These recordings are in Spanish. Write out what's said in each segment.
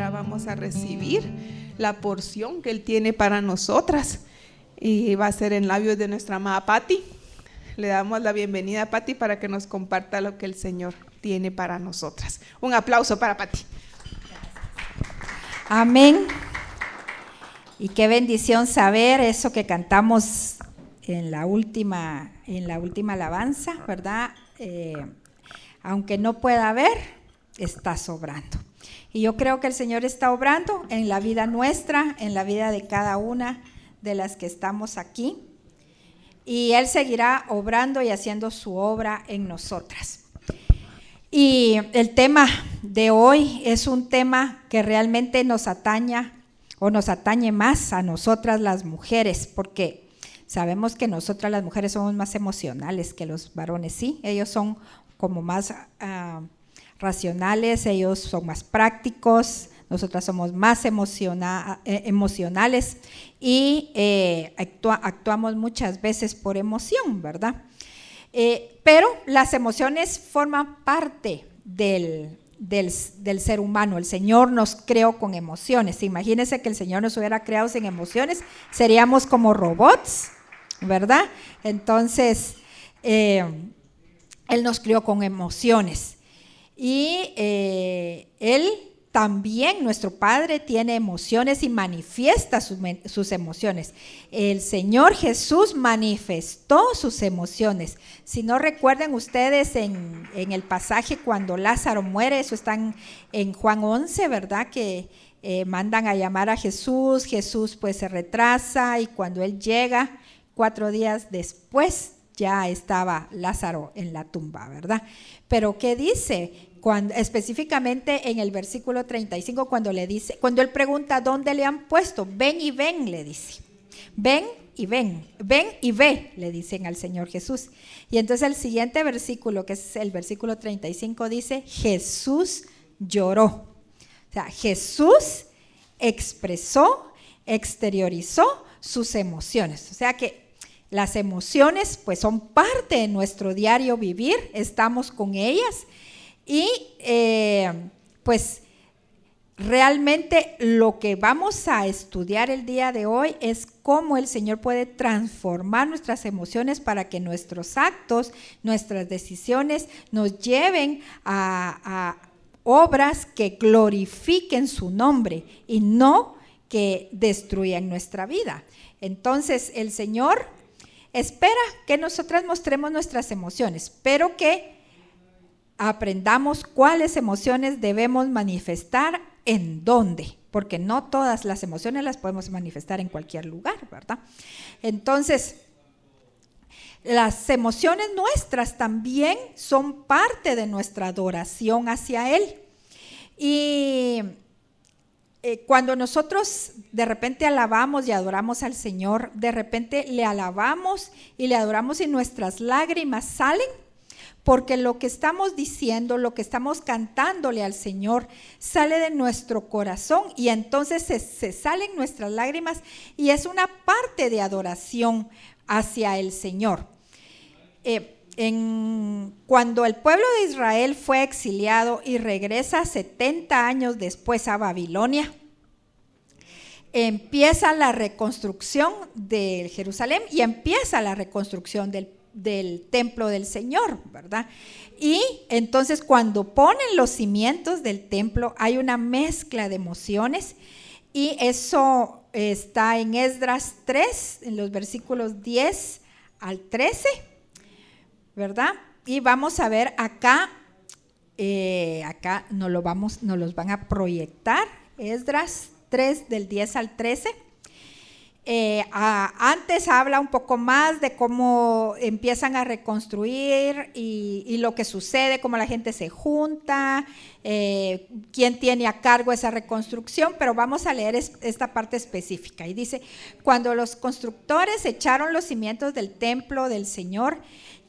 ahora vamos a recibir la porción que Él tiene para nosotras. Y va a ser en labios de nuestra amada Patti. Le damos la bienvenida a Patti para que nos comparta lo que el Señor tiene para nosotras. Un aplauso para Patti. Amén. Y qué bendición saber eso que cantamos en la última alabanza, ¿verdad? Aunque no pueda ver, está sobrando. Y yo creo que el Señor está obrando en la vida nuestra, en la vida de cada una de las que estamos aquí. Y Él seguirá obrando y haciendo su obra en nosotras. Y el tema de hoy es un tema que realmente nos atañe más a nosotras las mujeres, porque sabemos que nosotras las mujeres somos más emocionales que los varones, ¿sí? Ellos son como más racionales, ellos son más prácticos, nosotras somos más emocionales y actuamos muchas veces por emoción, ¿verdad? Pero las emociones forman parte del ser humano. El Señor nos creó con emociones. Imagínense que el Señor nos hubiera creado sin emociones, seríamos como robots, ¿verdad? Entonces, Él nos creó con emociones. Y Él también, nuestro Padre, tiene emociones y manifiesta sus emociones. El Señor Jesús manifestó sus emociones. Si no recuerden ustedes en el pasaje cuando Lázaro muere, eso está en Juan 11, ¿verdad? Que mandan a llamar a Jesús, Jesús pues se retrasa y cuando Él llega, 4 días después ya estaba Lázaro en la tumba, ¿verdad? Pero ¿qué dice? Específicamente en el versículo 35, cuando Él pregunta ¿dónde le han puesto? Ven y ven, le dice. Ven y ven y ve, le dicen al Señor Jesús. Y entonces el siguiente versículo, que es el versículo 35, dice Jesús lloró. O sea, Jesús exteriorizó sus emociones. O sea que las emociones pues son parte de nuestro diario vivir, estamos con ellas. Y pues realmente lo que vamos a estudiar el día de hoy es cómo el Señor puede transformar nuestras emociones para que nuestros actos, nuestras decisiones nos lleven a obras que glorifiquen su nombre y no que destruyan nuestra vida. Entonces el Señor espera que nosotras mostremos nuestras emociones, pero que aprendamos cuáles emociones debemos manifestar en dónde, porque no todas las emociones las podemos manifestar en cualquier lugar, ¿verdad? Entonces, las emociones nuestras también son parte de nuestra adoración hacia Él. Y cuando nosotros de repente alabamos y adoramos al Señor, de repente le alabamos y le adoramos y nuestras lágrimas salen, porque lo que estamos diciendo, lo que estamos cantándole al Señor sale de nuestro corazón y entonces se salen nuestras lágrimas y es una parte de adoración hacia el Señor. Cuando el pueblo de Israel fue exiliado y regresa 70 años después a Babilonia, empieza la reconstrucción de Jerusalén y empieza la reconstrucción del templo del Señor, ¿verdad? Y entonces cuando ponen los cimientos del templo hay una mezcla de emociones y eso está en Esdras 3, en los versículos 10 al 13, ¿verdad? Y vamos a ver acá nos los van a proyectar, Esdras 3 del 10 al 13. Antes habla un poco más de cómo empiezan a reconstruir y lo que sucede, cómo la gente se junta, quién tiene a cargo esa reconstrucción, pero vamos a leer esta parte específica. Y dice, cuando los constructores echaron los cimientos del templo del Señor,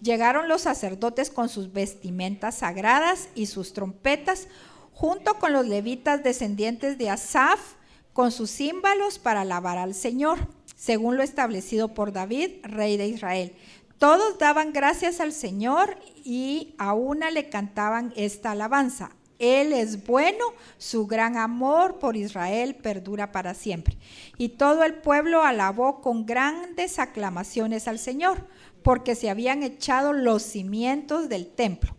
llegaron los sacerdotes con sus vestimentas sagradas y sus trompetas, junto con los levitas descendientes de Asaf, con sus címbalos para alabar al Señor, según lo establecido por David, rey de Israel. Todos daban gracias al Señor y a una le cantaban esta alabanza. Él es bueno, su gran amor por Israel perdura para siempre. Y todo el pueblo alabó con grandes aclamaciones al Señor, porque se habían echado los cimientos del templo.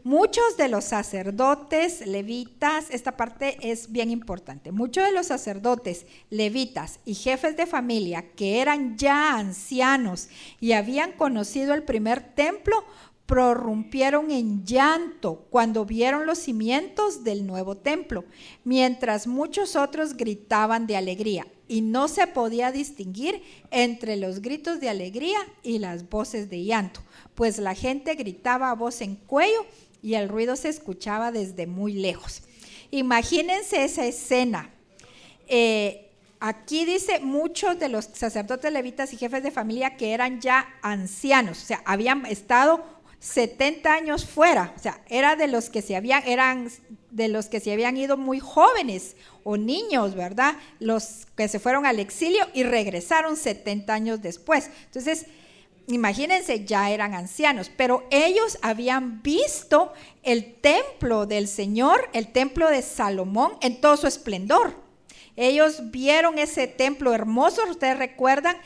Muchos de los sacerdotes, levitas, esta parte es bien importante, muchos de los sacerdotes, levitas y jefes de familia que eran ya ancianos y habían conocido el primer templo, prorrumpieron en llanto cuando vieron los cimientos del nuevo templo, mientras muchos otros gritaban de alegría, y no se podía distinguir entre los gritos de alegría y las voces de llanto, pues la gente gritaba a voz en cuello y el ruido se escuchaba desde muy lejos. Imagínense esa escena. Aquí dice muchos de los sacerdotes, levitas y jefes de familia que eran ya ancianos, o sea, habían estado 70 años fuera, o sea, eran de los que se habían ido muy jóvenes o niños, ¿verdad? Los que se fueron al exilio y regresaron 70 años después. Entonces, imagínense, ya eran ancianos, pero ellos habían visto el templo del Señor, el templo de Salomón en todo su esplendor. Ellos vieron ese templo hermoso. Ustedes recuerdan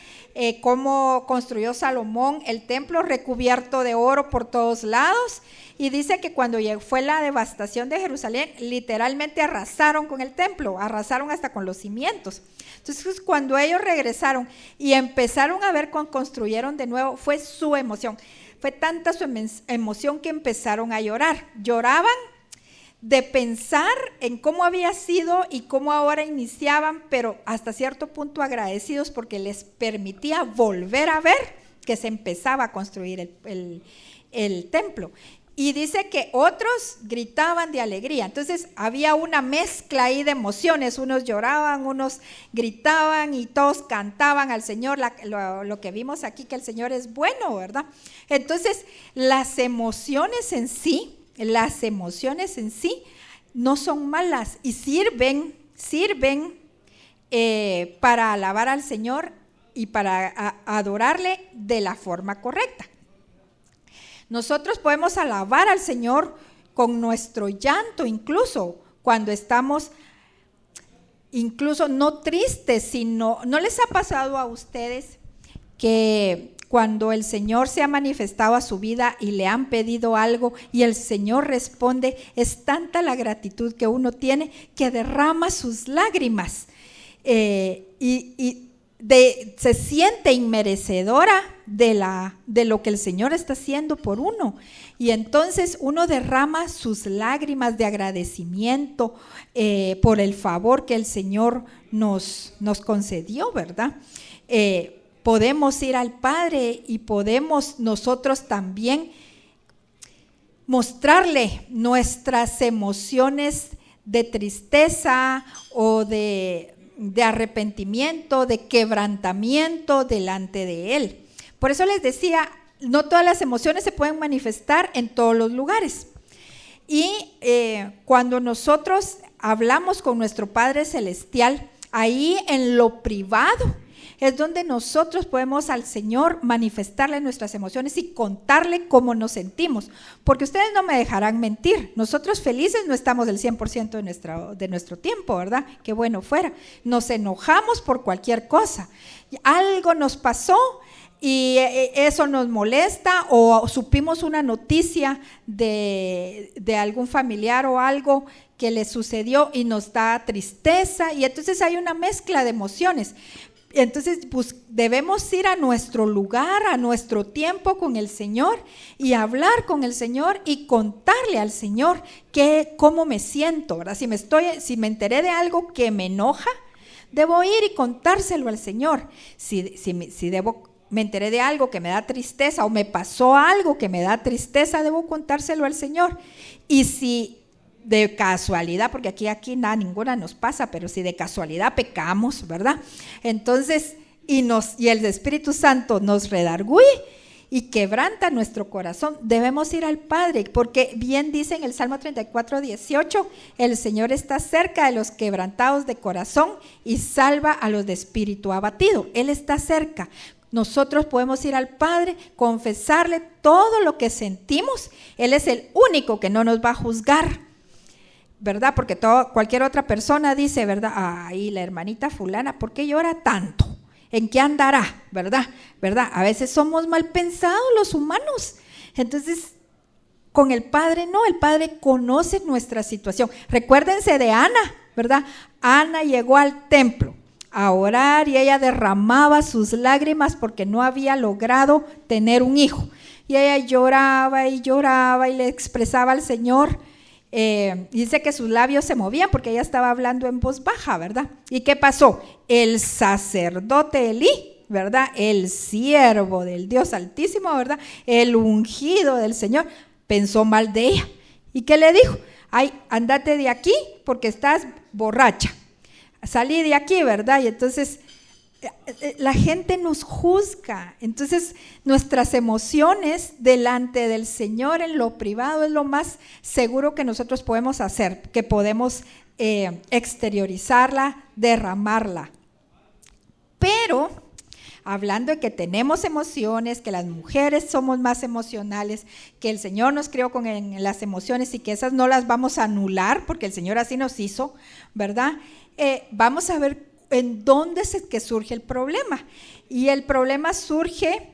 cómo construyó Salomón el templo recubierto de oro por todos lados, y dice que cuando fue la devastación de Jerusalén, literalmente arrasaron con el templo, arrasaron hasta con los cimientos. Entonces, cuando ellos regresaron y empezaron a ver cómo construyeron de nuevo, fue su emoción. Fue tanta su emoción que empezaron a llorar. Lloraban de pensar en cómo había sido y cómo ahora iniciaban, pero hasta cierto punto agradecidos porque les permitía volver a ver que se empezaba a construir el templo. Y dice que otros gritaban de alegría. Entonces había una mezcla ahí de emociones, unos lloraban, unos gritaban y todos cantaban al Señor, lo que vimos aquí, que el Señor es bueno, ¿verdad? Entonces las emociones en sí no son malas y sirven para alabar al Señor y para adorarle de la forma correcta. Nosotros podemos alabar al Señor con nuestro llanto, incluso cuando estamos, incluso no tristes, sino, ¿no les ha pasado a ustedes que cuando el Señor se ha manifestado a su vida y le han pedido algo y el Señor responde, es tanta la gratitud que uno tiene que derrama sus lágrimas se siente inmerecedora de lo que el Señor está haciendo por uno, y entonces uno derrama sus lágrimas de agradecimiento por el favor que el Señor nos concedió, ¿verdad? Podemos ir al Padre y podemos nosotros también mostrarle nuestras emociones de tristeza o de arrepentimiento, de quebrantamiento delante de Él. Por eso les decía, no todas las emociones se pueden manifestar en todos los lugares. Y cuando nosotros hablamos con nuestro Padre Celestial, ahí en lo privado es donde nosotros podemos al Señor manifestarle nuestras emociones y contarle cómo nos sentimos, porque ustedes no me dejarán mentir, nosotros felices no estamos el 100% de nuestro tiempo, ¿verdad? Qué bueno fuera, nos enojamos por cualquier cosa, algo nos pasó y eso nos molesta, o supimos una noticia de algún familiar o algo que le sucedió y nos da tristeza, y entonces hay una mezcla de emociones. Entonces, pues, debemos ir a nuestro lugar, a nuestro tiempo con el Señor y hablar con el Señor y contarle al Señor cómo me siento, ¿verdad? Si me enteré de algo que me enoja, debo ir y contárselo al Señor. Si me enteré de algo que me da tristeza o me pasó algo que me da tristeza, debo contárselo al Señor. Y si de casualidad, porque aquí ninguna nos pasa, pero si de casualidad pecamos, ¿verdad? Entonces, y el Espíritu Santo nos redarguye y quebranta nuestro corazón, debemos ir al Padre, porque bien dice en el Salmo 34:18, el Señor está cerca de los quebrantados de corazón y salva a los de espíritu abatido. Él está cerca. Nosotros podemos ir al Padre, confesarle todo lo que sentimos. Él es el único que no nos va a juzgar. ¿verdad? Porque cualquier otra persona dice, ¿verdad? Ay, la hermanita fulana, ¿por qué llora tanto? ¿En qué andará? ¿Verdad? A veces somos mal pensados los humanos. Entonces, con el Padre no, el Padre conoce nuestra situación. Recuérdense de Ana, ¿verdad? Ana llegó al templo a orar y ella derramaba sus lágrimas porque no había logrado tener un hijo. Y ella lloraba y le expresaba al Señor. Dice que sus labios se movían porque ella estaba hablando en voz baja, ¿verdad? ¿Y qué pasó? El sacerdote Elí, ¿verdad? El siervo del Dios Altísimo, ¿verdad? El ungido del Señor, pensó mal de ella. ¿Y qué le dijo? Ay, andate de aquí porque estás borracha. Salí de aquí, ¿verdad? Y entonces la gente nos juzga. Entonces nuestras emociones delante del Señor en lo privado es lo más seguro que nosotros podemos hacer, que podemos exteriorizarla, derramarla. Pero hablando de que tenemos emociones, que las mujeres somos más emocionales, que el Señor nos creó con las emociones y que esas no las vamos a anular porque el Señor así nos hizo, ¿verdad? Vamos a ver en dónde es que surge el problema. Y el problema surge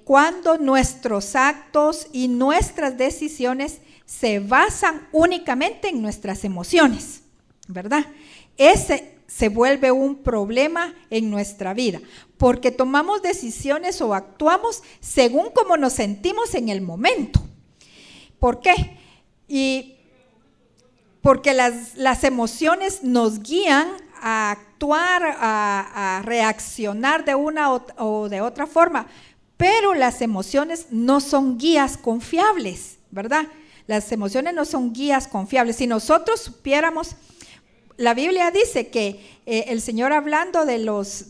cuando nuestros actos y nuestras decisiones se basan únicamente en nuestras emociones, ¿verdad? Ese se vuelve un problema en nuestra vida, porque tomamos decisiones o actuamos según cómo nos sentimos en el momento. ¿Por qué? Y porque las emociones nos guían a actuar, a reaccionar de una o de otra forma, pero las emociones no son guías confiables, ¿verdad? Las emociones no son guías confiables. Si nosotros supiéramos, la Biblia dice que el Señor, hablando de los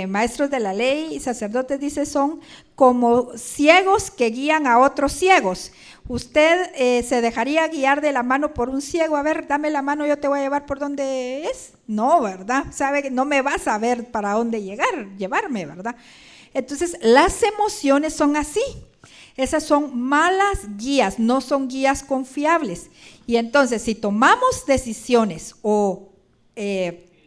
maestros de la ley y sacerdotes, dice, son como ciegos que guían a otros ciegos. ¿Usted se dejaría guiar de la mano por un ciego? A ver, dame la mano, yo te voy a llevar por donde es. No, ¿verdad? Sabe que no me vas a ver para dónde llevarme, ¿verdad? Entonces, las emociones son así. Esas son malas guías, no son guías confiables. Y entonces, si tomamos decisiones o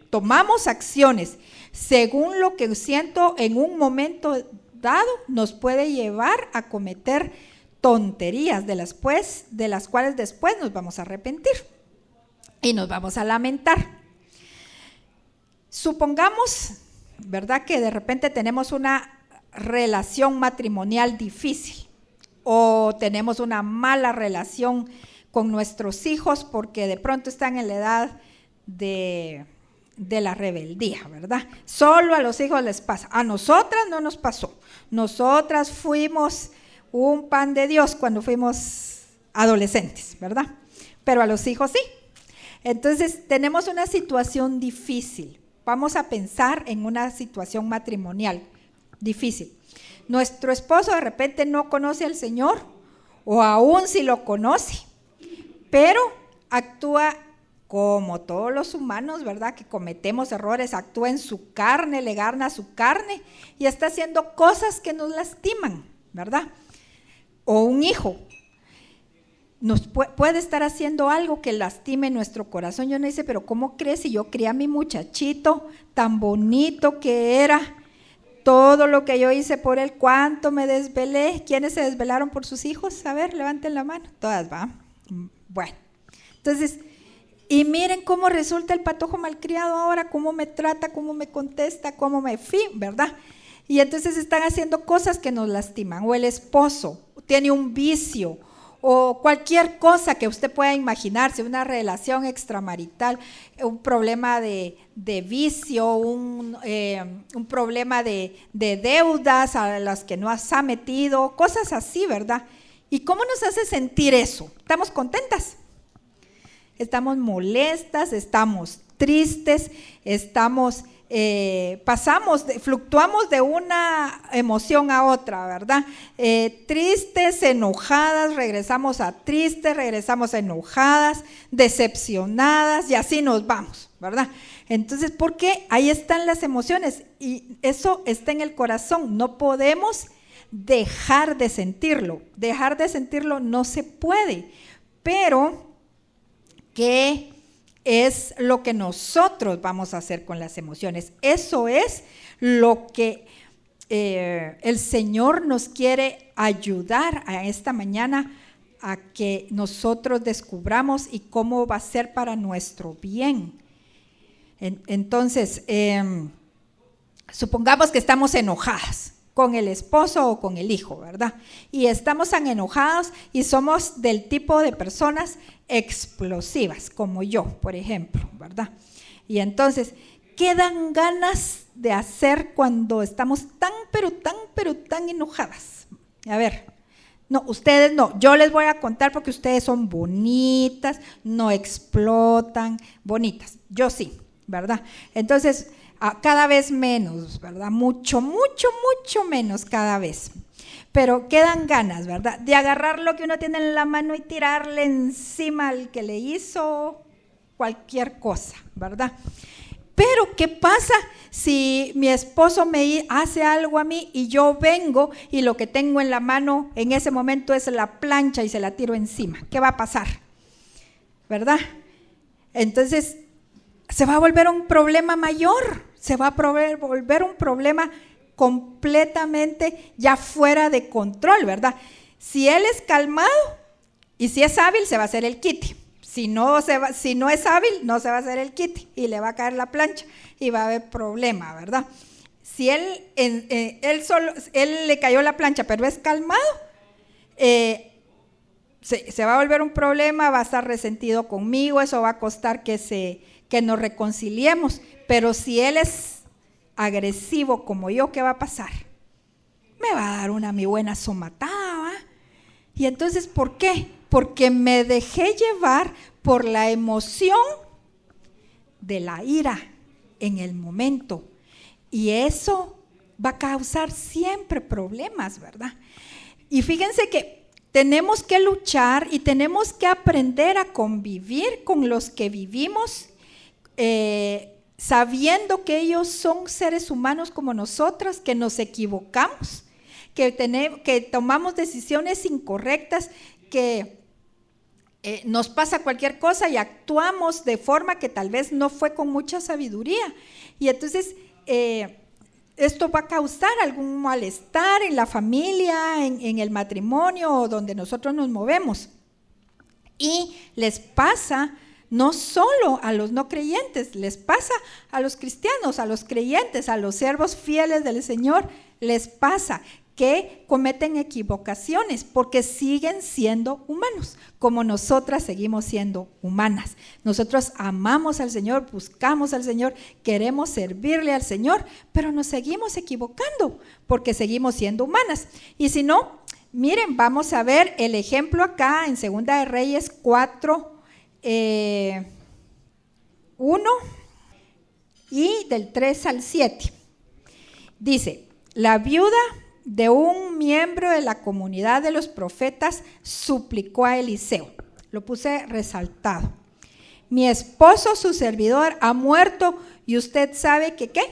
tomamos acciones según lo que siento en un momento dado, nos puede llevar a cometer tonterías de las cuales después nos vamos a arrepentir y nos vamos a lamentar. Supongamos, ¿verdad?, que de repente tenemos una relación matrimonial difícil o tenemos una mala relación con nuestros hijos porque de pronto están en la edad de la rebeldía, ¿verdad? Solo a los hijos les pasa, a nosotras no nos pasó. Nosotras fuimos un pan de Dios cuando fuimos adolescentes, ¿verdad? Pero a los hijos sí. Entonces tenemos una situación difícil. Vamos a pensar en una situación matrimonial difícil. Nuestro esposo de repente no conoce al Señor, o aún si lo conoce, pero actúa como todos los humanos, ¿verdad?, que cometemos errores, actúa en su carne, le gana su carne y está haciendo cosas que nos lastiman, ¿verdad? O un hijo nos puede estar haciendo algo que lastime nuestro corazón. Yo no dice, pero ¿cómo crees si yo crié a mi muchachito tan bonito que era? Todo lo que yo hice por él, cuánto me desvelé. ¿Quiénes se desvelaron por sus hijos? A ver, levanten la mano. Todas, ¿va? Bueno, entonces, y miren cómo resulta el patojo malcriado ahora, cómo me trata, cómo me contesta, cómo me ¿verdad? Y entonces están haciendo cosas que nos lastiman. O el esposo tiene un vicio, o cualquier cosa que usted pueda imaginarse, una relación extramarital, un problema de vicio, un problema de deudas a las que no se ha metido, cosas así, ¿verdad? ¿Y cómo nos hace sentir eso? ¿Estamos contentas? Estamos molestas, estamos tristes, fluctuamos de una emoción a otra, ¿verdad? Tristes, enojadas, regresamos a tristes, regresamos a enojadas, decepcionadas y así nos vamos, ¿verdad? Entonces, ¿por qué? Ahí están las emociones y eso está en el corazón, no podemos dejar de sentirlo no se puede, pero ¿qué es lo que nosotros vamos a hacer con las emociones? Eso es lo que el Señor nos quiere ayudar a esta mañana a que nosotros descubramos y cómo va a ser para nuestro bien. Entonces, supongamos que estamos enojadas con el esposo o con el hijo, ¿verdad? Y estamos tan enojados y somos del tipo de personas explosivas, como yo, por ejemplo, ¿verdad? Y entonces, ¿qué dan ganas de hacer cuando estamos tan enojadas? A ver, no, ustedes no, yo les voy a contar porque ustedes son bonitas, no explotan, bonitas, yo sí, ¿verdad? Entonces, cada vez menos, ¿verdad? Mucho menos cada vez. Pero quedan ganas, ¿verdad? De agarrar lo que uno tiene en la mano y tirarle encima al que le hizo cualquier cosa, ¿verdad? Pero ¿qué pasa si mi esposo me hace algo a mí y yo vengo y lo que tengo en la mano en ese momento es la plancha y se la tiro encima? ¿Qué va a pasar? ¿Verdad? Entonces, se va a volver un problema mayor, se va a volver un problema completamente ya fuera de control, ¿verdad? Si él es calmado y si es hábil, se va a hacer el quite. Si no es hábil, no se va a hacer el quite y le va a caer la plancha y va a haber problema, ¿verdad? Si él le cayó la plancha, pero es calmado, se va a volver un problema, va a estar resentido conmigo, eso va a costar que nos reconciliemos. Pero si él es agresivo como yo, ¿qué va a pasar? Me va a dar una mi buena somatada, ¿va? Y entonces, ¿por qué? Porque me dejé llevar por la emoción de la ira en el momento. Y eso va a causar siempre problemas, ¿verdad? Y fíjense que tenemos que luchar y tenemos que aprender a convivir con los que vivimos, sabiendo que ellos son seres humanos como nosotros, que nos equivocamos, que tomamos decisiones incorrectas, que nos pasa cualquier cosa y actuamos de forma que tal vez no fue con mucha sabiduría. Y entonces esto va a causar algún malestar en la familia, en el matrimonio o donde nosotros nos movemos. Y les pasa no solo a los no creyentes, les pasa a los cristianos, a los creyentes, a los siervos fieles del Señor, les pasa que cometen equivocaciones porque siguen siendo humanos, como nosotras seguimos siendo humanas. Nosotros amamos al Señor, buscamos al Señor, queremos servirle al Señor, pero nos seguimos equivocando porque seguimos siendo humanas. Y si no, miren, vamos a ver el ejemplo acá en Segunda de Reyes 4, 1 y del 3 al 7. Dice, la viuda de un miembro de la comunidad de los profetas suplicó a Eliseo. Lo puse resaltado. Mi esposo, su servidor, ha muerto y usted sabe que ¿qué?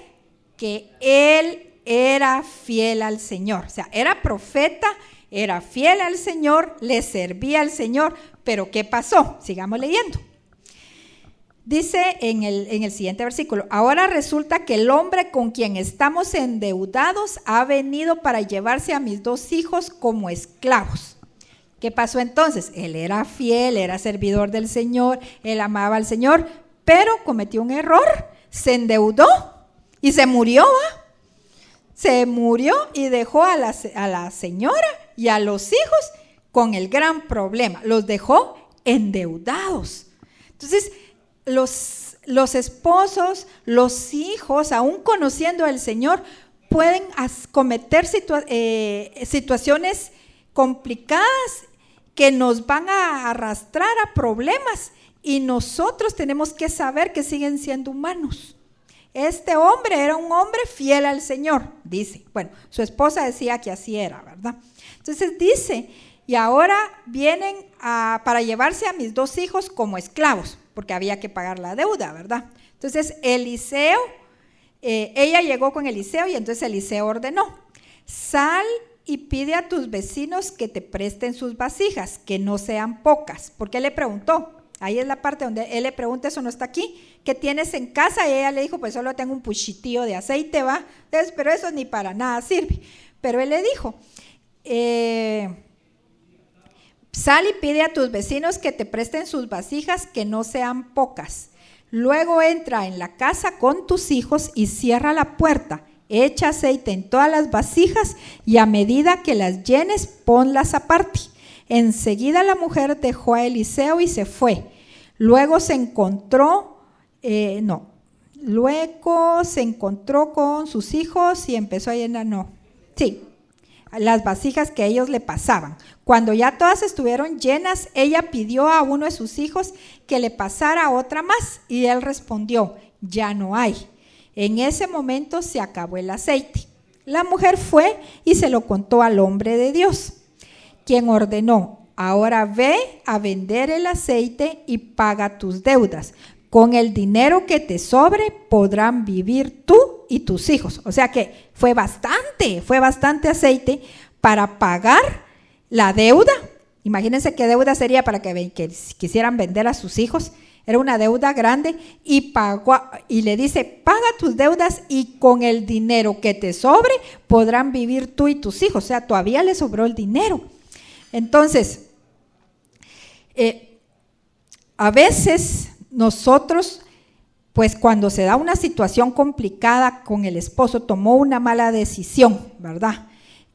Que él era fiel al Señor. O sea, era profeta, era fiel al Señor, le servía al Señor. Pero ¿qué pasó? Sigamos leyendo. Dice en el siguiente versículo, ahora resulta que el hombre con quien estamos endeudados ha venido para llevarse a mis 2 hijos como esclavos. ¿Qué pasó entonces? Él era fiel, era servidor del Señor, él amaba al Señor, pero cometió un error, se endeudó y se murió, ¿va? Se murió y dejó a la señora y a los hijos con el gran problema, los dejó endeudados. Entonces, los esposos, los hijos, aún conociendo al Señor, pueden cometer situaciones complicadas que nos van a arrastrar a problemas y nosotros tenemos que saber que siguen siendo humanos. Este hombre era un hombre fiel al Señor, dice. Bueno, su esposa decía que así era, ¿verdad? Entonces dice, y ahora vienen para llevarse a mis 2 hijos como esclavos, porque había que pagar la deuda, ¿verdad? Entonces Eliseo, ella llegó con Eliseo y entonces Eliseo ordenó, sal y pide a tus vecinos que te presten sus vasijas, que no sean pocas. ¿Por qué le preguntó? Ahí es la parte donde él le pregunta, eso no está aquí, ¿qué tienes en casa? Y ella le dijo, pues solo tengo un puchitillo de aceite, ¿va? Entonces, pero eso ni para nada sirve. Pero él le dijo, sal y pide a tus vecinos que te presten sus vasijas, que no sean pocas. Luego entra en la casa con tus hijos y cierra la puerta. Echa aceite en todas las vasijas y a medida que las llenes, ponlas aparte. Enseguida la mujer dejó a Eliseo y se fue. Luego se encontró con sus hijos y empezó a llenar, las vasijas que ellos le pasaban. Cuando ya todas estuvieron llenas, ella pidió a uno de sus hijos que le pasara otra más y él respondió, ya no hay. En ese momento se acabó el aceite. La mujer fue y se lo contó al hombre de Dios, quien ordenó, ahora ve a vender el aceite y paga tus deudas. Con el dinero que te sobre podrán vivir tú y tus hijos. O sea que fue bastante aceite para pagar la deuda. Imagínense qué deuda sería para que quisieran vender a sus hijos. Era una deuda grande y pagó, y le dice, paga tus deudas y con el dinero que te sobre podrán vivir tú y tus hijos. O sea, todavía le sobró el dinero. Entonces, a veces nosotros, pues cuando se da una situación complicada con el esposo, tomó una mala decisión, ¿verdad?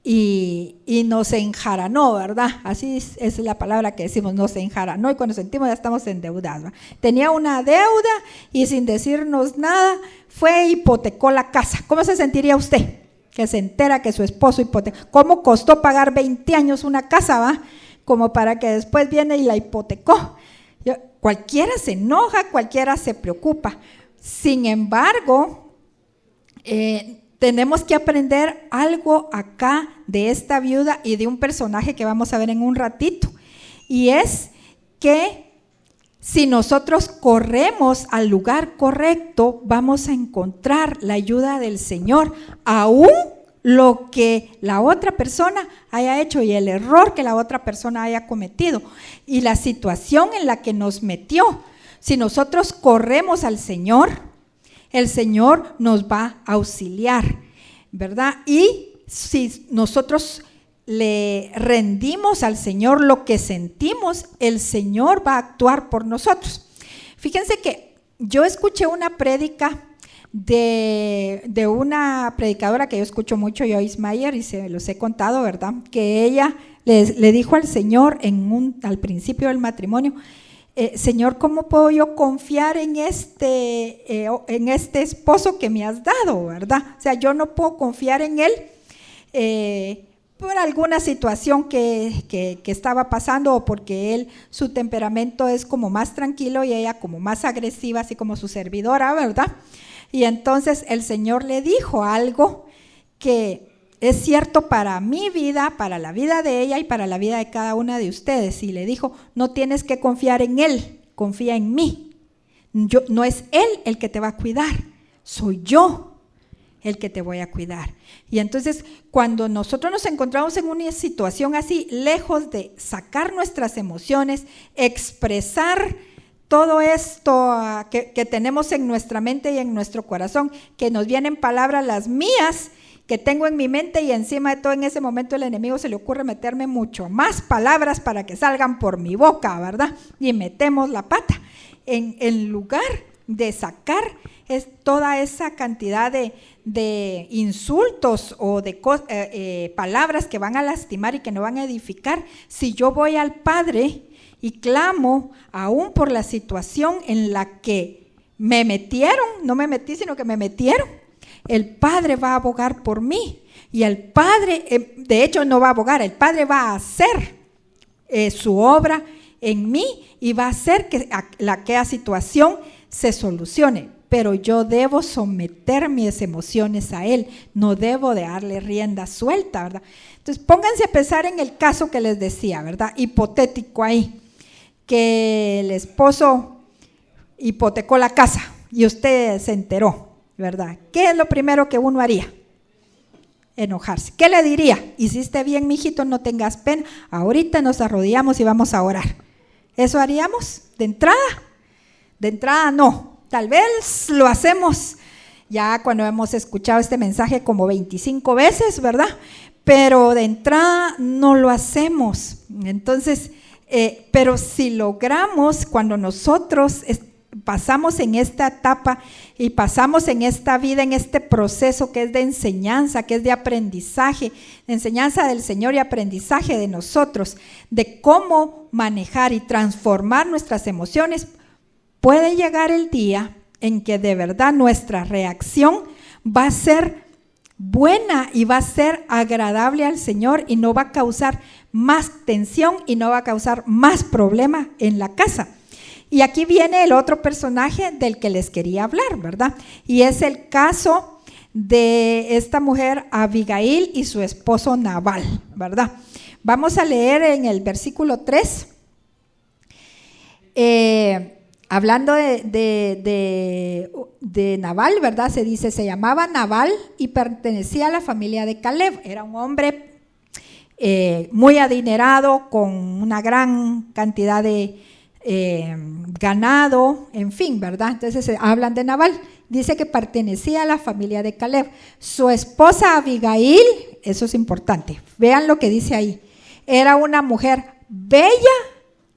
Y nos enjaranó, ¿verdad? Así es la palabra que decimos, nos enjaranó, y cuando sentimos ya estamos endeudados, ¿verdad? Tenía una deuda y sin decirnos nada fue e hipotecó la casa. ¿Cómo se sentiría usted que se entera que su esposo hipotecó? ¿Cómo costó pagar 20 años una casa, va? Como para que después viene y la hipotecó. Cualquiera se enoja, cualquiera se preocupa. Sin embargo, tenemos que aprender algo acá de esta viuda y de un personaje que vamos a ver en un ratito. Y es que si nosotros corremos al lugar correcto, vamos a encontrar la ayuda del Señor, aún lo que la otra persona haya hecho y el error que la otra persona haya cometido y la situación en la que nos metió. Si nosotros corremos al Señor, el Señor nos va a auxiliar, ¿verdad? Y si nosotros le rendimos al Señor lo que sentimos, el Señor va a actuar por nosotros. Fíjense que yo escuché una prédica de una predicadora que yo escucho mucho, Joyce Meyer, y se los he contado, ¿verdad? Que ella le dijo al Señor al principio del matrimonio, Señor, ¿cómo puedo yo confiar en este esposo que me has dado, ¿verdad? O sea, yo no puedo confiar en él por alguna situación que estaba pasando, o porque su temperamento es como más tranquilo y ella como más agresiva, así como su servidora, ¿verdad? Y entonces el Señor le dijo algo que es cierto para mi vida, para la vida de ella y para la vida de cada una de ustedes. Y le dijo, no tienes que confiar en él, confía en mí. No es él el que te va a cuidar, soy yo el que te voy a cuidar. Y entonces cuando nosotros nos encontramos en una situación así, lejos de sacar nuestras emociones, expresar todo esto que tenemos en nuestra mente y en nuestro corazón, que nos vienen palabras las mías, que tengo en mi mente, y encima de todo en ese momento el enemigo se le ocurre meterme mucho más palabras para que salgan por mi boca, ¿verdad? Y metemos la pata. En lugar de sacar toda esa cantidad de insultos o de palabras que van a lastimar y que no van a edificar, si yo voy al Padre y clamo aún por la situación en la que me metieron, no me metí, sino que me metieron, el Padre va a abogar por mí. Y el Padre, de hecho no va a abogar, el Padre va a hacer su obra en mí y va a hacer que aquella situación se solucione. Pero yo debo someter mis emociones a Él, no debo de darle rienda suelta, ¿verdad? Entonces pónganse a pensar en el caso que les decía, ¿verdad? Hipotético ahí, que el esposo hipotecó la casa y usted se enteró, ¿verdad? ¿Qué es lo primero que uno haría? Enojarse. ¿Qué le diría? Hiciste bien, mijito, no tengas pena, ahorita nos arrodillamos y vamos a orar. ¿Eso haríamos de entrada? De entrada no, tal vez lo hacemos ya cuando hemos escuchado este mensaje como 25 veces, ¿verdad? Pero de entrada no lo hacemos. Entonces, pero si logramos, cuando nosotros pasamos en esta etapa y pasamos en esta vida, en este proceso que es de enseñanza, que es de aprendizaje, de enseñanza del Señor y aprendizaje de nosotros, de cómo manejar y transformar nuestras emociones, puede llegar el día en que de verdad nuestra reacción va a ser buena y va a ser agradable al Señor y no va a causar más tensión y no va a causar más problema en la casa. Y aquí viene el otro personaje del que les quería hablar, ¿verdad? Y es el caso de esta mujer Abigail y su esposo Nabal, ¿verdad? Vamos a leer en el versículo 3, hablando de Nabal, ¿verdad? Se dice, se llamaba Nabal y pertenecía a la familia de Caleb. Era un hombre muy adinerado, con una gran cantidad de ganado, en fin, ¿verdad? Entonces hablan de Nabal. Dice que pertenecía a la familia de Caleb. Su esposa Abigail, eso es importante, vean lo que dice ahí, era una mujer bella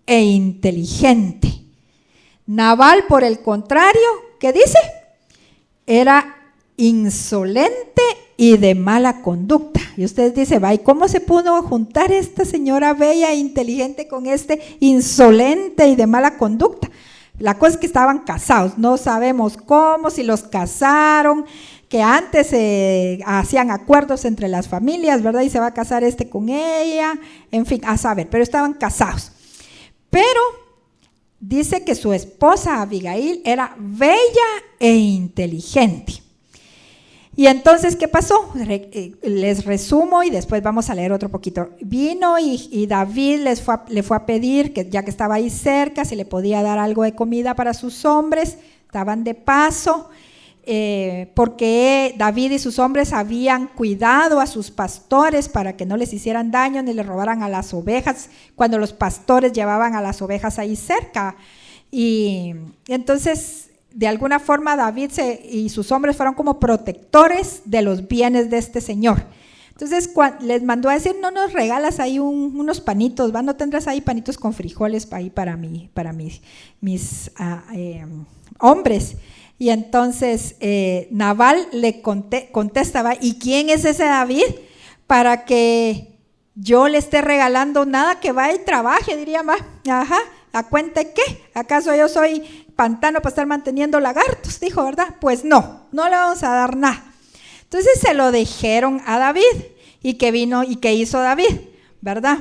e inteligente. Nabal, por el contrario, ¿qué dice? Era insolente y de mala conducta. Y ustedes dicen, ¿y cómo se pudo juntar esta señora bella e inteligente con este insolente y de mala conducta? La cosa es que estaban casados, no sabemos cómo, si los casaron, que antes hacían acuerdos entre las familias, ¿verdad? Y se va a casar con ella, en fin, a saber, pero estaban casados. Pero dice que su esposa Abigail era bella e inteligente. Y entonces, ¿qué pasó? Les resumo y después vamos a leer otro poquito. Vino y David le fue a pedir, que ya que estaba ahí cerca, si le podía dar algo de comida para sus hombres. Estaban de paso, porque David y sus hombres habían cuidado a sus pastores para que no les hicieran daño ni les robaran a las ovejas, cuando los pastores llevaban a las ovejas ahí cerca. Y entonces, de alguna forma, David y sus hombres fueron como protectores de los bienes de este señor. Entonces les mandó a decir, no nos regalas ahí unos panitos, ¿va? No tendrás ahí panitos con frijoles ahí para mis hombres. Y entonces Nabal le contestaba, ¿y quién es ese David para que yo le esté regalando nada, que vaya y trabaje? Diría más, ajá, ¿a cuenta qué? ¿Acaso yo soy pantano para estar manteniendo lagartos? Dijo, ¿verdad? Pues no le vamos a dar nada. Entonces se lo dijeron a David. ¿Y qué vino y qué hizo David? ¿Verdad?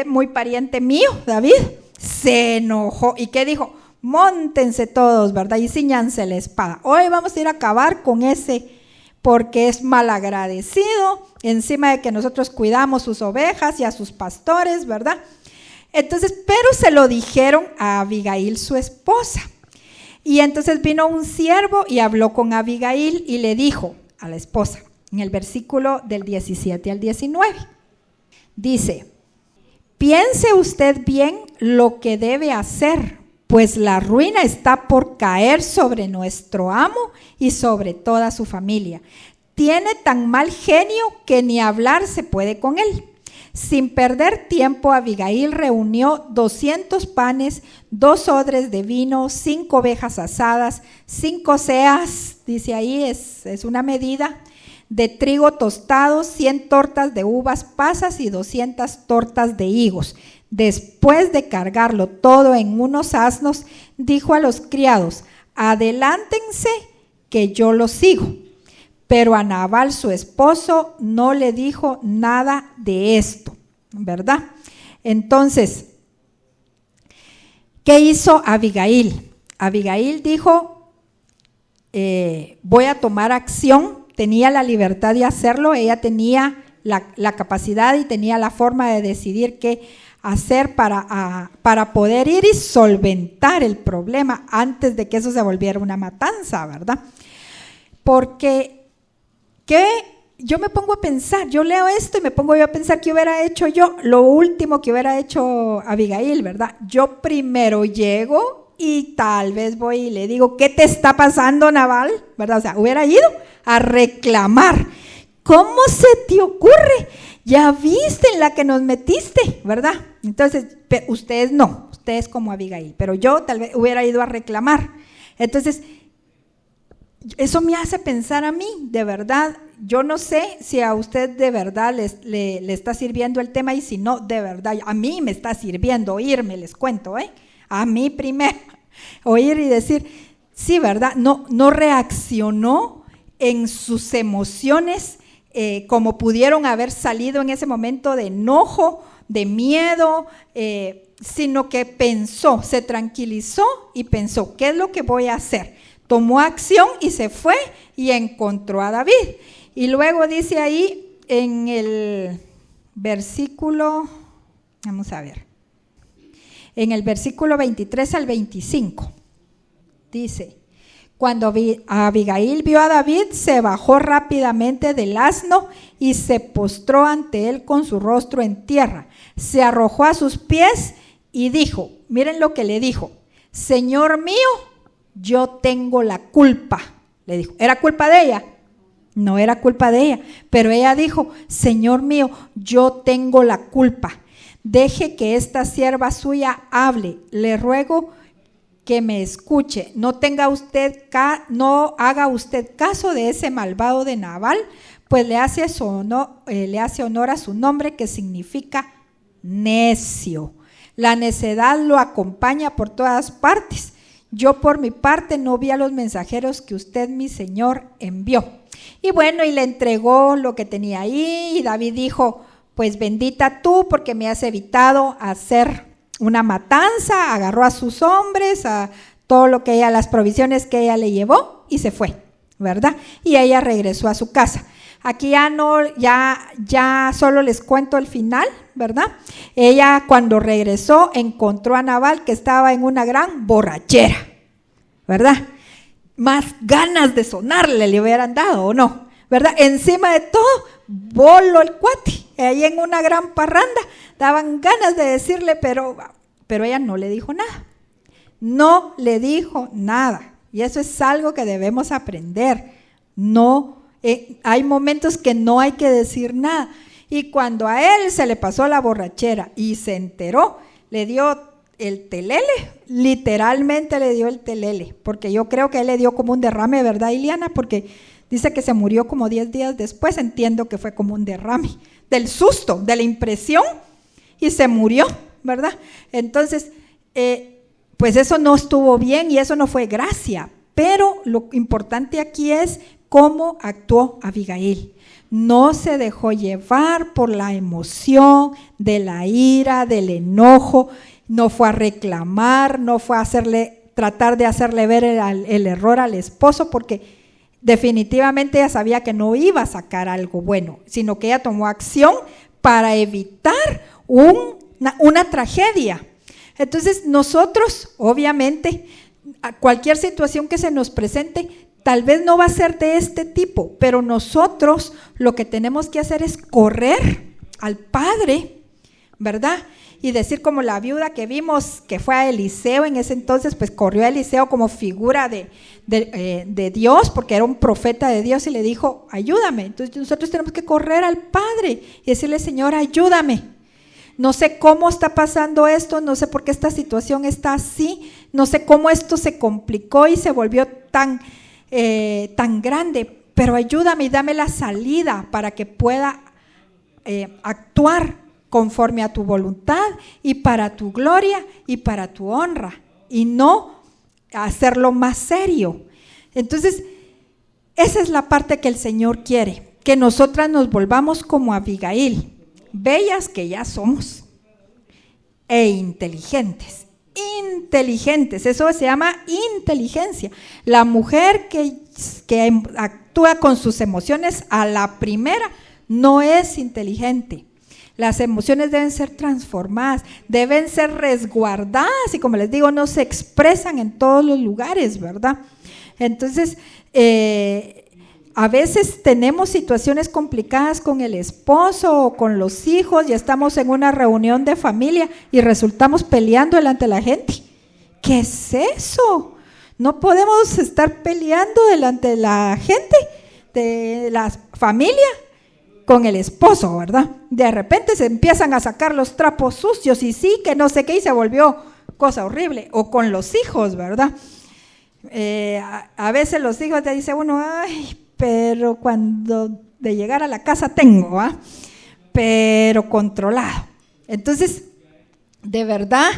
Muy pariente mío, David. Se enojó. ¿Y qué dijo? Móntense todos, ¿verdad? Y ciñanse la espada. Hoy vamos a ir a acabar con ese, porque es malagradecido, encima de que nosotros cuidamos sus ovejas y a sus pastores, ¿verdad? Entonces, pero se lo dijeron a Abigail, su esposa. Y entonces vino un siervo y habló con Abigail y le dijo a la esposa, en el versículo del 17 al 19, dice, piense usted bien lo que debe hacer, pues la ruina está por caer sobre nuestro amo y sobre toda su familia. Tiene tan mal genio que ni hablar se puede con él. Sin perder tiempo, Abigail reunió 200 panes, 2 odres de vino, 5 ovejas asadas, 5 seas, dice ahí, es una medida, de trigo tostado, 100 tortas de uvas pasas y 200 tortas de higos. Después de cargarlo todo en unos asnos, dijo a los criados, adelántense que yo los sigo. Pero a Nabal, su esposo, no le dijo nada de esto, ¿verdad? Entonces, ¿qué hizo Abigail? Abigail dijo, voy a tomar acción. Tenía la libertad de hacerlo, ella tenía la capacidad y tenía la forma de decidir qué hacer para poder ir y solventar el problema antes de que eso se volviera una matanza, ¿verdad? Porque yo me pongo a pensar, yo leo esto y me pongo yo a pensar qué hubiera hecho yo, lo último que hubiera hecho Abigail, ¿verdad? Yo primero llego y tal vez voy y le digo, ¿qué te está pasando, Nabal? ¿Verdad? O sea, hubiera ido a reclamar. ¿Cómo se te ocurre? Ya viste en la que nos metiste, ¿verdad? Entonces, ustedes no, ustedes como Abigail, pero yo tal vez hubiera ido a reclamar. Entonces, eso me hace pensar a mí, de verdad. Yo no sé si a usted de verdad le está sirviendo el tema, y si no, de verdad, a mí me está sirviendo oírme, les cuento, a mí primero, oír y decir, sí, ¿verdad? No reaccionó en sus emociones como pudieron haber salido en ese momento de enojo, de miedo, sino que pensó, se tranquilizó y pensó, ¿qué es lo que voy a hacer? Tomó acción y se fue y encontró a David. Y luego dice ahí en el versículo, vamos a ver, en el versículo 23 al 25, dice, cuando Abigail vio a David, se bajó rápidamente del asno y se postró ante él con su rostro en tierra. Se arrojó a sus pies y dijo, miren lo que le dijo, Señor mío, yo tengo la culpa, le dijo. ¿Era culpa de ella? No era culpa de ella, pero ella dijo, Señor mío, yo tengo la culpa. Deje que esta sierva suya hable, le ruego que me escuche. No haga usted caso de ese malvado de Nabal, pues le hace honor a su nombre, que significa necio. La necedad lo acompaña por todas partes. Yo por mi parte no vi a los mensajeros que usted, mi señor, envió. Y bueno, y le entregó lo que tenía ahí, y David dijo, pues bendita tú porque me has evitado hacer una matanza. Agarró a sus hombres, a todo lo que ella, las provisiones que ella le llevó, y se fue, ¿verdad? Y ella regresó a su casa. Aquí ya solo les cuento el final, ¿verdad? Ella cuando regresó encontró a Nabal que estaba en una gran borrachera, ¿verdad? Más ganas de sonarle le hubieran dado, ¿o no? ¿Verdad? Encima de todo, bolo el cuate, ahí en una gran parranda, daban ganas de decirle, pero ella no le dijo nada. No le dijo nada. Y eso es algo que debemos aprender. Hay momentos que no hay que decir nada. Y cuando a él se le pasó la borrachera y se enteró, le dio el telele, literalmente le dio el telele, porque yo creo que él le dio como un derrame, ¿verdad, Iliana? Porque dice que se murió como 10 días después, entiendo que fue como un derrame, del susto, de la impresión, y se murió, ¿verdad? Entonces, pues eso no estuvo bien y eso no fue gracia, pero lo importante aquí es cómo actuó Abigail. No se dejó llevar por la emoción de la ira, del enojo, no fue a reclamar, no fue a tratar de hacerle ver el error al esposo, porque definitivamente ella sabía que no iba a sacar algo bueno, sino que ella tomó acción para evitar una tragedia. Entonces nosotros, obviamente, a cualquier situación que se nos presente, tal vez no va a ser de este tipo, pero nosotros lo que tenemos que hacer es correr al Padre, ¿verdad? Y decir como la viuda que vimos que fue a Eliseo en ese entonces, pues corrió a Eliseo como figura de Dios, porque era un profeta de Dios, y le dijo, ayúdame. Entonces nosotros tenemos que correr al Padre y decirle, Señor, ayúdame. No sé cómo está pasando esto, no sé por qué esta situación está así, no sé cómo esto se complicó y se volvió tan grande, pero ayúdame y dame la salida para que pueda actuar conforme a tu voluntad y para tu gloria y para tu honra, y no hacerlo más serio. Entonces, esa es la parte que el Señor quiere, que nosotras nos volvamos como Abigail, bellas que ya somos, e inteligentes, eso se llama inteligencia. La mujer que actúa con sus emociones a la primera no es inteligente. Las emociones deben ser transformadas, deben ser resguardadas, y como les digo, no se expresan en todos los lugares, ¿verdad? Entonces, a veces tenemos situaciones complicadas con el esposo o con los hijos y estamos en una reunión de familia y resultamos peleando delante de la gente. ¿Qué es eso? No podemos estar peleando delante de la gente, de la familia, con el esposo, ¿verdad? De repente se empiezan a sacar los trapos sucios y sí, que no sé qué, y se volvió cosa horrible. O con los hijos, ¿verdad? A veces los hijos te dice uno, ay, pero cuando de llegar a la casa tengo, ¿ah? Pero controlado. Entonces, de verdad,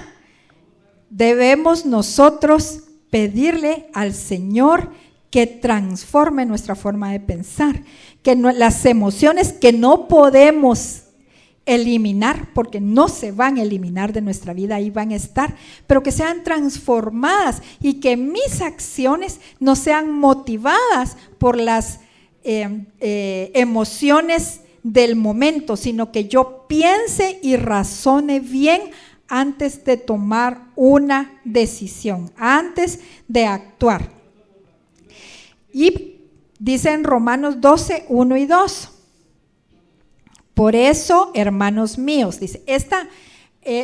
debemos nosotros pedirle al Señor que transforme nuestra forma de pensar, que las emociones que no podemos eliminar, porque no se van a eliminar de nuestra vida, ahí van a estar, pero que sean transformadas y que mis acciones no sean motivadas por las emociones del momento, sino que yo piense y razone bien antes de tomar una decisión, antes de actuar. Y dice en Romanos 12, 1 y 2. Por eso, hermanos míos, dice,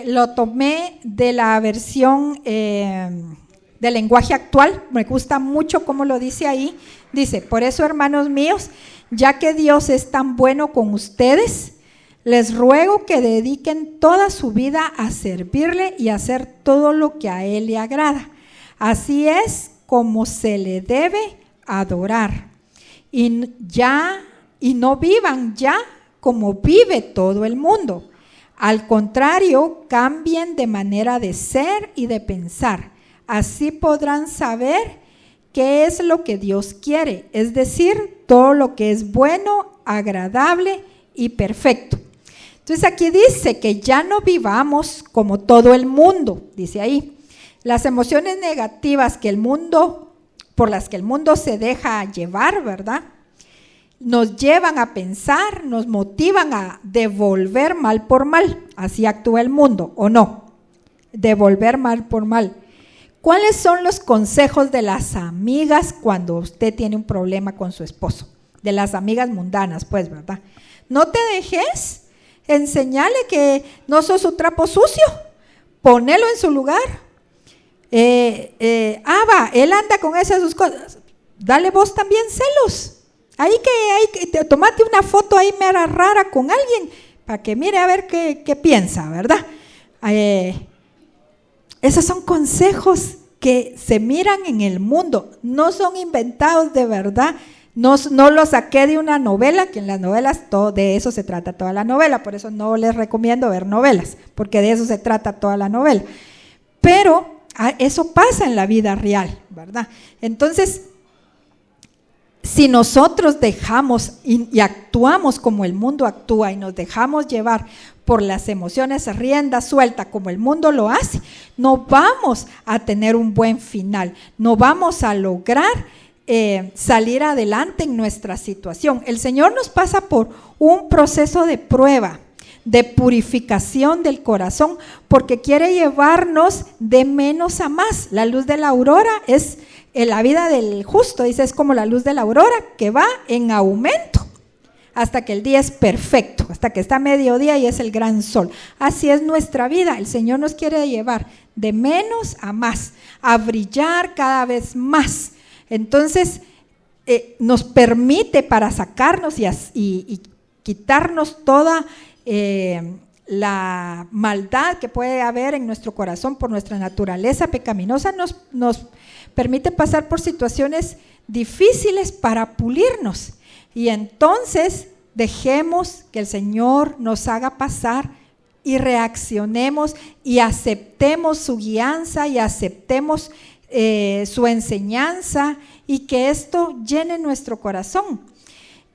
lo tomé de la versión del lenguaje actual, me gusta mucho cómo lo dice ahí. Dice, por eso, hermanos míos, ya que Dios es tan bueno con ustedes, les ruego que dediquen toda su vida a servirle y a hacer todo lo que a Él le agrada. Así es como se le debe adorar. Y no vivan ya como vive todo el mundo. Al contrario, cambien de manera de ser y de pensar. Así podrán saber qué es lo que Dios quiere, es decir, todo lo que es bueno, agradable y perfecto. Entonces aquí dice que ya no vivamos como todo el mundo, dice ahí. Las emociones negativas por las que el mundo se deja llevar, ¿verdad? Nos llevan a pensar, nos motivan a devolver mal por mal. Así actúa el mundo, ¿o no? Devolver mal por mal. ¿Cuáles son los consejos de las amigas cuando usted tiene un problema con su esposo? De las amigas mundanas, pues, ¿verdad? No te dejes, enseñale que no sos su trapo sucio, ponelo en su lugar. Él anda con esas sus cosas, dale vos también celos. Ahí que tomate una foto ahí mera rara con alguien para que mire a ver qué piensa, ¿verdad? Esos son consejos que se miran en el mundo, no son inventados de verdad, no los saqué de una novela, que en las novelas todo de eso se trata toda la novela, por eso no les recomiendo ver novelas, porque de eso se trata toda la novela. Pero eso pasa en la vida real, ¿verdad? Entonces, si nosotros dejamos y actuamos como el mundo actúa y nos dejamos llevar por las emociones rienda suelta como el mundo lo hace, no vamos a tener un buen final, no vamos a lograr salir adelante en nuestra situación. El Señor nos pasa por un proceso de prueba, de purificación del corazón, porque quiere llevarnos de menos a más. La luz de la aurora es la vida del justo, dice, es como la luz de la aurora que va en aumento hasta que el día es perfecto, hasta que está mediodía y es el gran sol. Así es nuestra vida. El Señor nos quiere llevar de menos a más, a brillar cada vez más. Entonces nos permite para sacarnos y quitarnos toda la maldad que puede haber en nuestro corazón por nuestra naturaleza pecaminosa, nos permite pasar por situaciones difíciles para pulirnos. Y entonces dejemos que el Señor nos haga pasar y reaccionemos y aceptemos su guianza y aceptemos su enseñanza, y que esto llene nuestro corazón.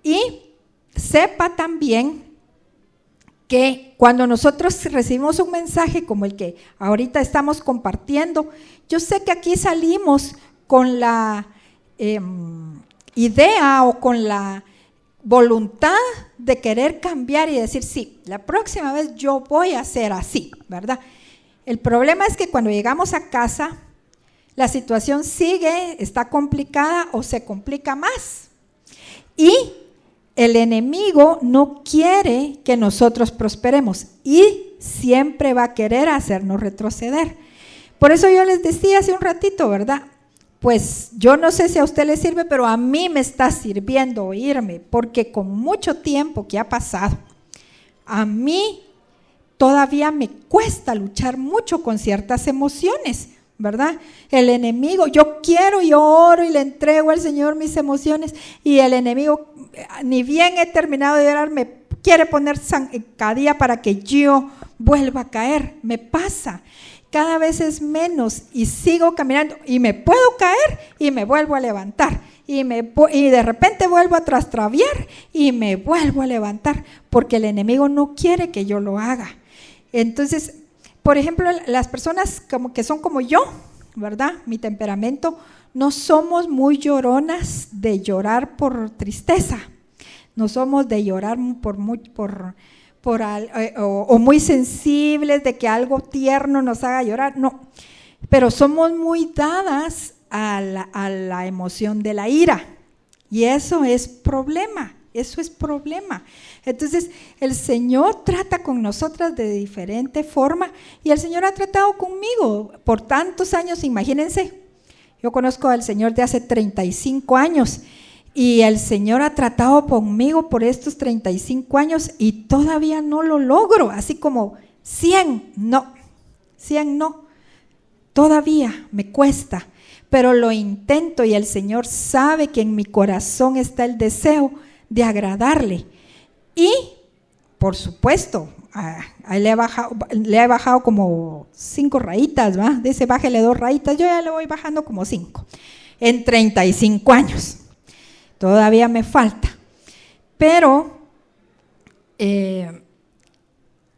Y sepa también que cuando nosotros recibimos un mensaje como el que ahorita estamos compartiendo, yo sé que aquí salimos con la idea o con la voluntad de querer cambiar y decir, sí, la próxima vez yo voy a hacer así, ¿verdad? El problema es que cuando llegamos a casa, la situación está complicada o se complica más. Y el enemigo no quiere que nosotros prosperemos y siempre va a querer hacernos retroceder. Por eso yo les decía hace un ratito, ¿verdad? Pues yo no sé si a usted le sirve, pero a mí me está sirviendo oírme, porque con mucho tiempo que ha pasado, a mí todavía me cuesta luchar mucho con ciertas emociones, ¿verdad? El enemigo, yo quiero, yo oro y le entrego al Señor mis emociones, y el enemigo, ni bien he terminado de orar, me quiere poner zancadilla para que yo vuelva a caer. Me pasa. Cada vez es menos y sigo caminando y me puedo caer y me vuelvo a levantar y de repente vuelvo a trastraviar y me vuelvo a levantar porque el enemigo no quiere que yo lo haga. Entonces, por ejemplo, las personas que son como yo, ¿verdad? Mi temperamento, no somos muy lloronas de llorar por tristeza, no somos de llorar o muy sensibles de que algo tierno nos haga llorar, no, pero somos muy dadas a la emoción de la ira, y eso es problema. Entonces el Señor trata con nosotras de diferente forma, y el Señor ha tratado conmigo por tantos años. Imagínense, yo conozco al Señor de hace 35 años, y el Señor ha tratado conmigo por estos 35 años y todavía no lo logro, así como 100 no, todavía me cuesta, pero lo intento, y el Señor sabe que en mi corazón está el deseo de agradarle. Y, por supuesto, le he bajado como 5 rayitas, ¿va? Dice, bájele 2 rayitas, yo ya le voy bajando como 5 en 35 años. Todavía me falta, pero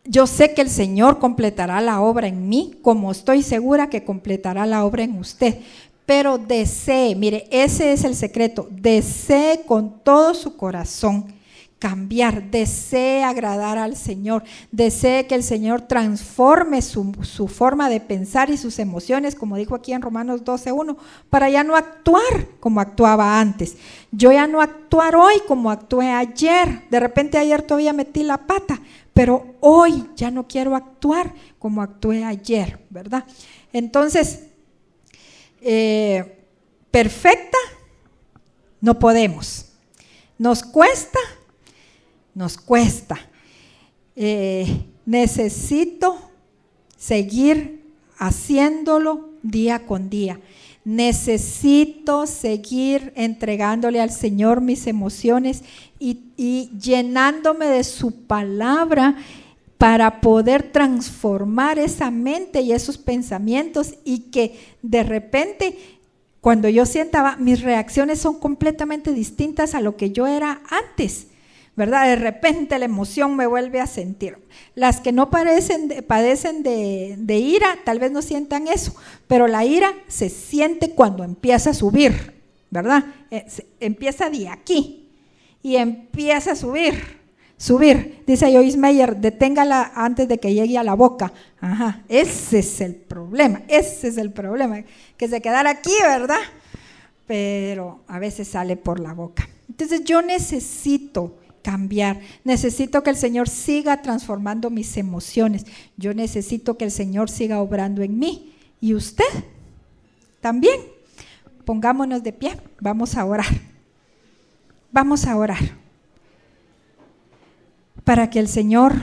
yo sé que el Señor completará la obra en mí, como estoy segura que completará la obra en usted. Pero desee, mire, ese es el secreto, desee con todo su corazón cambiar, desee agradar al Señor, desee que el Señor transforme su forma de pensar y sus emociones, como dijo aquí en Romanos 12:1, para ya no actuar como actuaba antes. Yo ya no actuar hoy como actué ayer. De repente ayer todavía metí la pata, pero hoy ya no quiero actuar como actué ayer, ¿verdad? Entonces, perfecta no podemos. Nos cuesta. Necesito seguir haciéndolo día con día. Necesito seguir entregándole al Señor mis emociones y llenándome de su palabra para poder transformar esa mente y esos pensamientos, y que de repente, cuando yo sienta, mis reacciones son completamente distintas a lo que yo era antes, ¿verdad? De repente la emoción me vuelve a sentir. Las que no padecen de ira, tal vez no sientan eso, pero la ira se siente cuando empieza a subir, ¿verdad? Empieza de aquí y empieza a subir. Dice Joyce Meyer, deténgala antes de que llegue a la boca. Ajá, ese es el problema, que se quedara aquí, ¿verdad? Pero a veces sale por la boca. Entonces yo necesito cambiar, necesito que el Señor siga transformando mis emociones, yo necesito que el Señor siga obrando en mí, y usted también. Pongámonos de pie, vamos a orar para que el Señor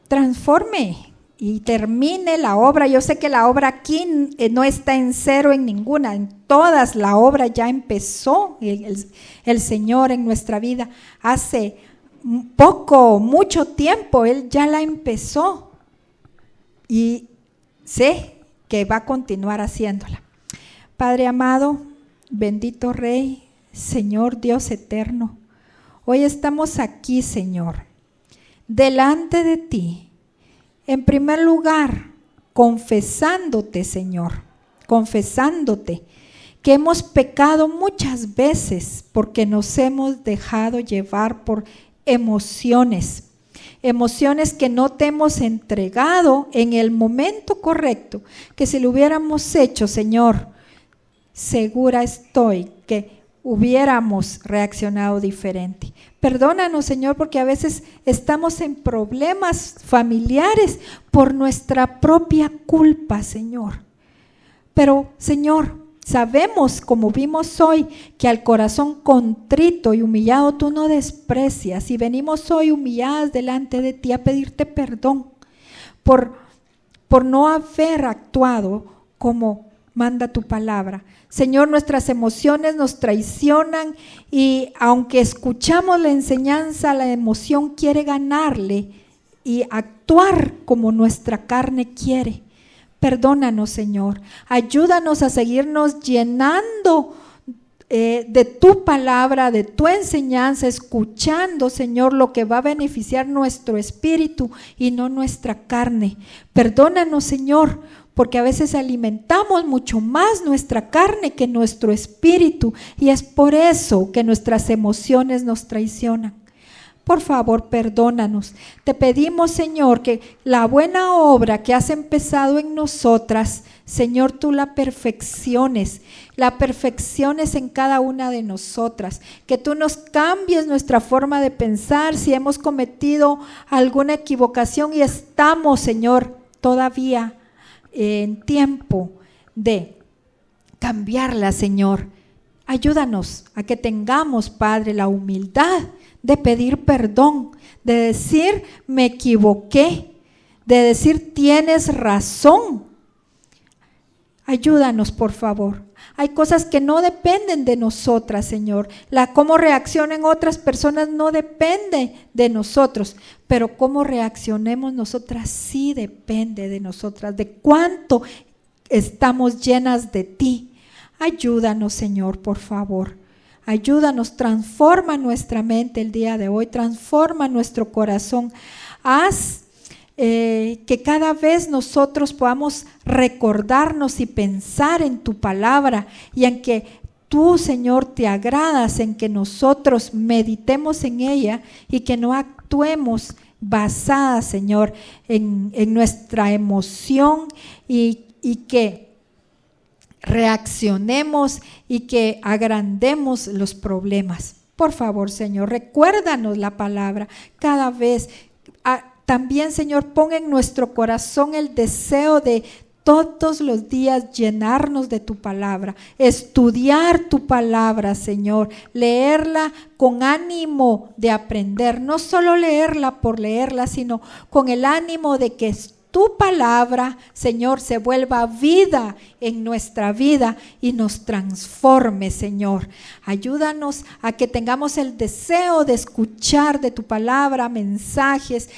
transforme y termine la obra. Yo sé que la obra aquí no está en cero en ninguna, en todas la obra ya empezó el Señor en nuestra vida. Hace mucho tiempo Él ya la empezó, y sé que va a continuar haciéndola. Padre amado, bendito Rey, Señor Dios eterno, hoy estamos aquí, Señor, delante de ti, en primer lugar, confesándote, Señor, que hemos pecado muchas veces porque nos hemos dejado llevar por emociones que no te hemos entregado en el momento correcto, que si lo hubiéramos hecho, Señor, segura estoy que hubiéramos reaccionado diferente. Perdónanos, Señor, porque a veces estamos en problemas familiares por nuestra propia culpa, Señor. Pero, Señor, sabemos, como vimos hoy, que al corazón contrito y humillado tú no desprecias, y venimos hoy humilladas delante de ti a pedirte perdón por no haber actuado como manda tu palabra. Señor, nuestras emociones nos traicionan y aunque escuchamos la enseñanza, la emoción quiere ganarle y actuar como nuestra carne quiere. Perdónanos, Señor. Ayúdanos a seguirnos llenando de tu palabra, de tu enseñanza, escuchando, Señor, lo que va a beneficiar nuestro espíritu y no nuestra carne. Perdónanos, Señor, porque a veces alimentamos mucho más nuestra carne que nuestro espíritu y es por eso que nuestras emociones nos traicionan. Por favor, perdónanos. Te pedimos, Señor, que la buena obra que has empezado en nosotras, Señor, tú la perfecciones en cada una de nosotras, que tú nos cambies nuestra forma de pensar si hemos cometido alguna equivocación y estamos, Señor, todavía en tiempo de cambiarla, Señor. Ayúdanos a que tengamos, Padre, la humildad de pedir perdón, de decir me equivoqué, de decir tienes razón. Ayúdanos, por favor. Hay cosas que no dependen de nosotras, Señor. Cómo reaccionen otras personas no depende de nosotros, pero cómo reaccionemos nosotras sí depende de nosotras, de cuánto estamos llenas de ti. Ayúdanos, Señor, por favor. Ayúdanos, transforma nuestra mente el día de hoy, transforma nuestro corazón. Haz que cada vez nosotros podamos recordarnos y pensar en tu palabra y en que tú, Señor, te agradas en que nosotros meditemos en ella y que no actuemos basada, Señor, en nuestra emoción y que reaccionemos y que agrandemos los problemas. Por favor, Señor, recuérdanos la palabra cada vez. También, Señor, pon en nuestro corazón el deseo de todos los días llenarnos de tu palabra, estudiar tu palabra, Señor, leerla con ánimo de aprender, no solo leerla por leerla, sino con el ánimo de que tu palabra, Señor, se vuelva vida en nuestra vida y nos transforme, Señor. Ayúdanos a que tengamos el deseo de escuchar de tu palabra mensajes,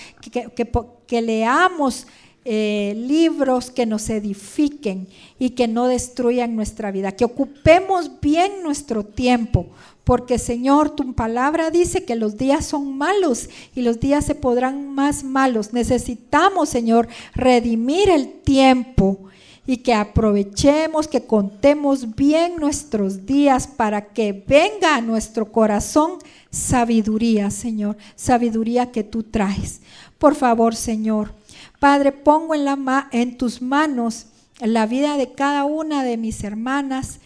que leamos libros que nos edifiquen y que no destruyan nuestra vida, que ocupemos bien nuestro tiempo, porque, Señor, tu palabra dice que los días son malos y los días se podrán más malos. Necesitamos, Señor, redimir el tiempo y que aprovechemos, que contemos bien nuestros días para que venga a nuestro corazón sabiduría, Señor, sabiduría que tú traes. Por favor, Señor, Padre, pongo en tus manos la vida de cada una de mis hermanas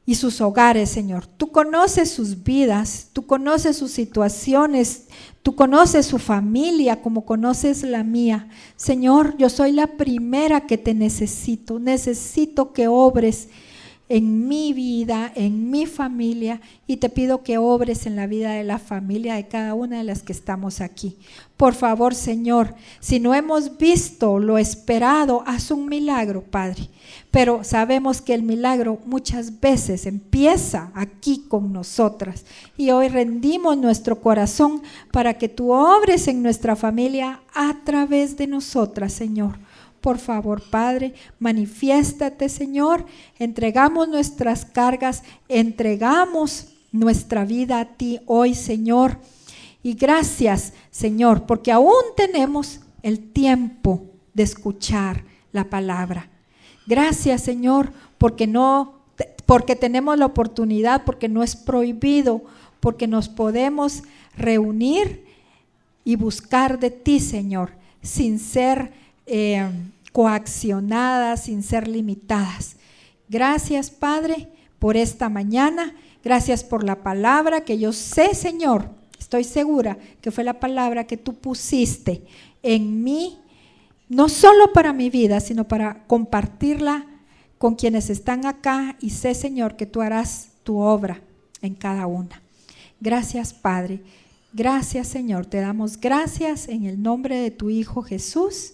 y sus hogares, Señor. Tú conoces sus vidas, tú conoces sus situaciones, tú conoces su familia como conoces la mía. Señor, yo soy la primera que te necesito. Necesito que obres en mi vida, en mi familia, y te pido que obres en la vida de la familia de cada una de las que estamos aquí. Por favor, Señor, si no hemos visto lo esperado, haz un milagro, Padre. Pero sabemos que el milagro muchas veces empieza aquí con nosotras. Y hoy rendimos nuestro corazón para que tú obres en nuestra familia a través de nosotras, Señor. Por favor, Padre, manifiéstate, Señor. Entregamos nuestras cargas, entregamos nuestra vida a ti hoy, Señor. Y gracias, Señor, porque aún tenemos el tiempo de escuchar la palabra. Gracias, Señor, porque tenemos la oportunidad, porque no es prohibido, porque nos podemos reunir y buscar de ti, Señor, sin ser coaccionadas, sin ser limitadas. Gracias, Padre, por esta mañana. Gracias por la palabra que yo sé, Señor, estoy segura que fue la palabra que tú pusiste en mí, no solo para mi vida, sino para compartirla con quienes están acá, y sé, Señor, que tú harás tu obra en cada una. Gracias, Padre. Gracias, Señor. Te damos gracias en el nombre de tu Hijo Jesús.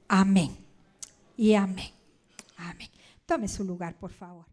Amén. Y amén. Amén. Tome su lugar, por favor.